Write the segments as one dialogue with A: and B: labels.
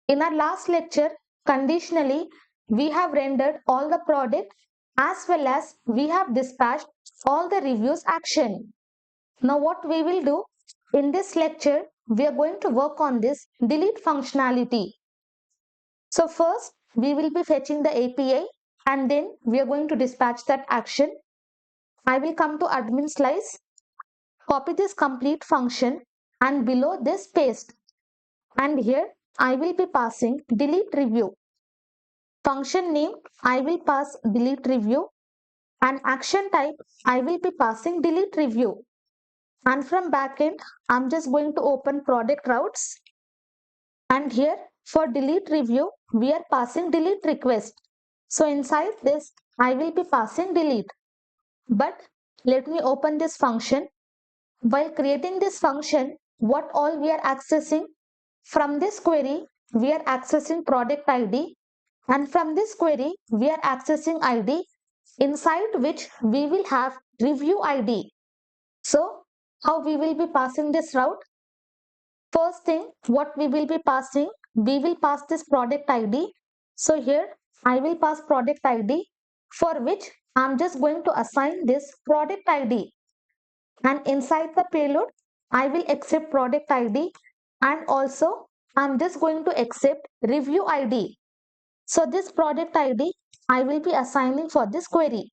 A: In our last lecture, conditionally, we have rendered all the product as well as we have dispatched all the reviews action. Now what we will do in this lecture, we are going to work on this delete functionality. So first we will be fetching the API and then we are going to dispatch that action. I will come to admin slice, copy this complete function and below this paste. And here I will be passing delete review. Function name I will pass delete review and action type I will be passing delete review. And from backend I'm just going to open product routes. And here for delete review, we are passing delete request. So inside this, I will be passing delete. But let me open this function. While creating this function, what all we are accessing? From this query, we are accessing product ID. And from this query, we are accessing ID, inside which we will have review ID. So how we will be passing this route? First thing, what we will be passing, we will pass this product ID. So here I will pass product ID, for which I'm just going to assign this product ID. And inside the payload, I will accept product ID and also I'm just going to accept review ID. So this product ID I will be assigning for this query.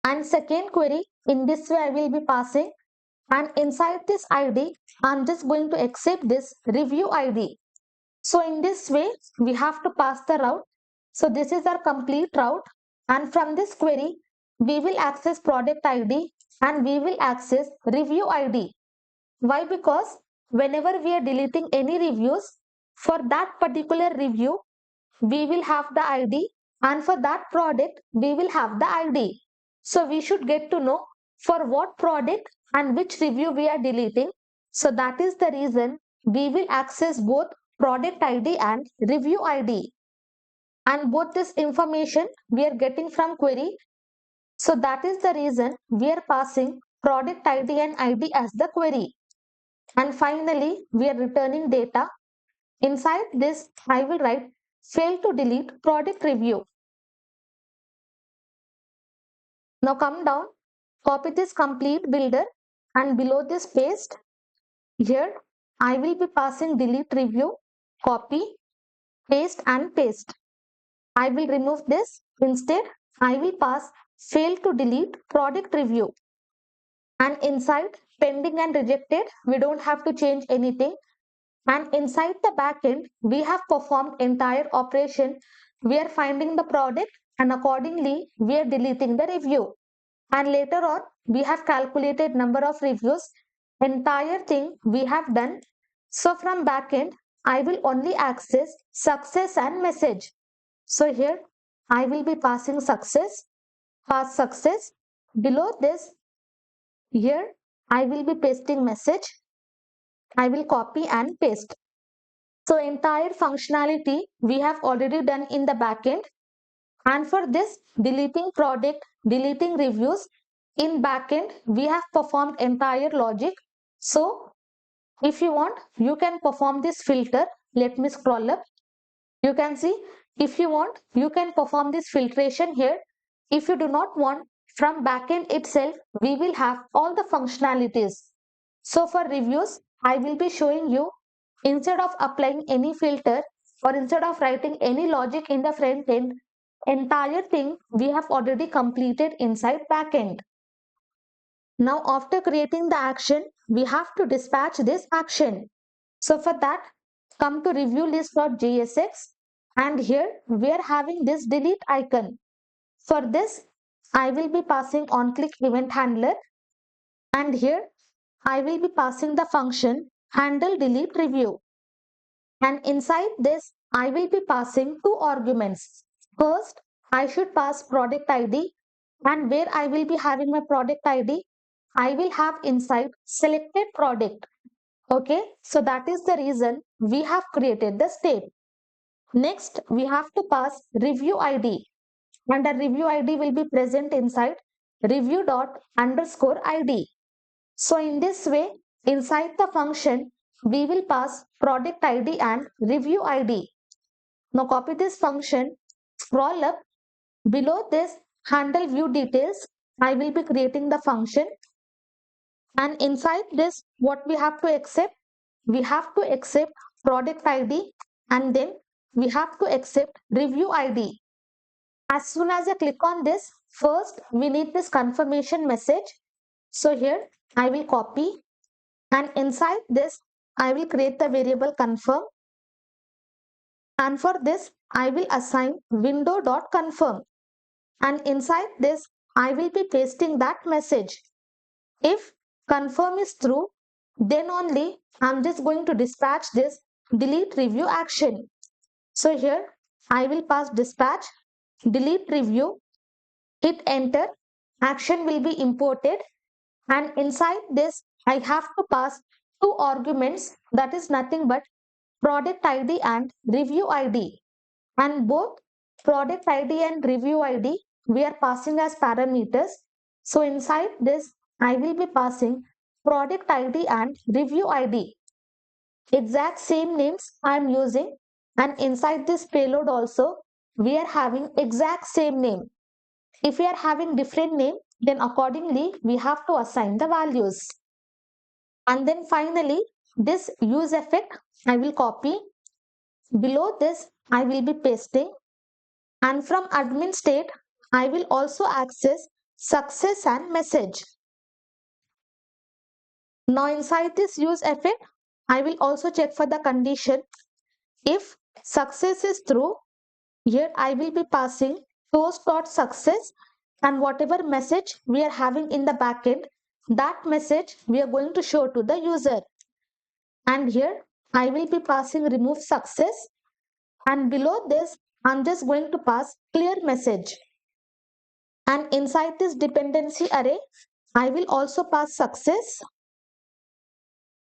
A: And second query, in this way I will be passing, and inside this ID I'm just going to accept this review ID. So in this way we have to pass the route. So this is our complete route, and from this query we will access product ID and we will access review ID. Why? Because whenever we are deleting any reviews, for that particular review we will have the ID, and for that product we will have the ID. So we should get to know for what product and which review we are deleting. So that is the reason we will access both product ID and review ID. And both this information we are getting from query. So that is the reason we are passing product ID and ID as the query. And finally, we are returning data. Inside this, I will write fail to delete product review. Now come down, copy this complete builder and below this paste. Here I will be passing delete review, copy, paste and paste. I will remove this. Instead, I will pass fail to delete product review. And inside pending and rejected, we don't have to change anything. And inside the backend, we have performed entire operation. We are finding the product and accordingly we are deleting the review. And later on, we have calculated number of reviews. Entire thing we have done. So from backend, I will only access success and message. So here I will be passing success, pass success. Below this, here I will be pasting message. I will copy and paste. So entire functionality we have already done in the backend. And for this deleting product, deleting reviews in backend, we have performed entire logic. So if you want, you can perform this filter. Let me scroll up. You can see, if you want, you can perform this filtration here. If you do not want, from backend itself, we will have all the functionalities. So for reviews, I will be showing you, instead of applying any filter or instead of writing any logic in the front end, entire thing we have already completed inside backend. Now after creating the action, we have to dispatch this action. So for that, come to review list.jsx and here we are having this delete icon. For this, I will be passing on click event handler and here I will be passing the function handle delete review. And inside this, I will be passing two arguments. First, I should pass product ID, and where I will be having my product ID, I will have inside selected product. Okay, so that is the reason we have created the state. Next, we have to pass review ID, and the review ID will be present inside review dot underscore ID. So in this way, inside the function, we will pass product ID and review ID. Now copy this function, scroll up. Below this handle view details, I will be creating the function, and inside this what we have to accept? We have to accept product ID, and then we have to accept review ID. As soon as I click on this, first we need this confirmation message. So here I will copy, and inside this I will create the variable confirm, and for this I will assign window.confirm, and inside this I will be pasting that message. If confirm is true, then only I'm just going to dispatch this delete review action. So here I will pass dispatch delete review, hit enter, action will be imported, and inside this I have to pass two arguments, that is nothing but product ID and review ID, and both product ID and review ID we are passing as parameters. So inside this I will be passing product ID and review ID, exact same names I am using, and inside this payload also we are having exact same name. If we are having different name, then accordingly we have to assign the values. And then finally this use effect I will copy, below this I will be pasting, and from admin state I will also access success and message. Now inside this use effect I will also check for the condition. If success is true, here I will be passing post.success, and whatever message we are having in the backend, that message we are going to show to the user. And here I will be passing remove success, and below this I'm just going to pass clear message. And inside this dependency array I will also pass success,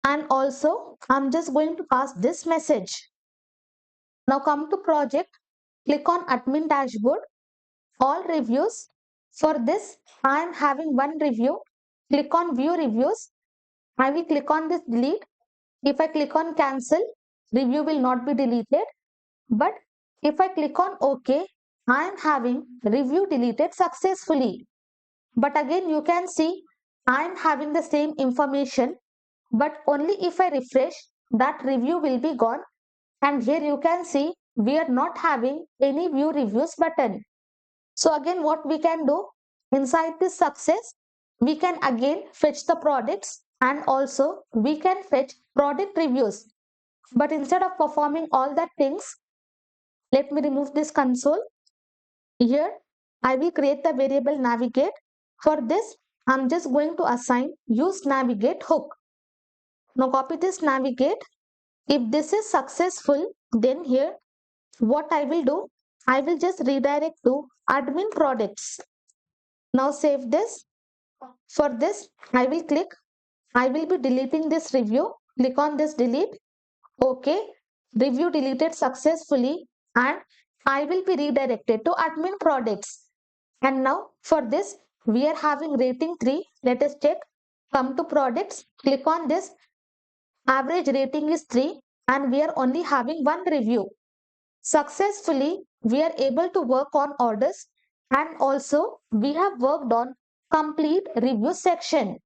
A: and also I'm just going to pass this message. Now come to project, click on admin dashboard, all reviews. For this I am having one review. Click on view reviews. I will click on this delete. If I click on cancel, review will not be deleted. But if I click on OK, I am having review deleted successfully. But again you can see I am having the same information, but only if I refresh, that review will be gone. And here you can see we are not having any view reviews button. So again what we can do, inside this success we can again fetch the products, and also we can fetch product reviews. But instead of performing all that things, let me remove this console. Here I will create the variable navigate. For this I'm just going to assign use navigate hook. Now copy this navigate. If this is successful, then here what I will do, I will just redirect to admin products. Now save this. For this I will click, I will be deleting this review. Click on this delete. OK. Review deleted successfully, and I will be redirected to admin products. And now for this we are having rating 3. Let us check. Come to products. Click on this. Average rating is 3, and we are only having one review. Successfully we are able to work on orders, and also we have worked on complete review section.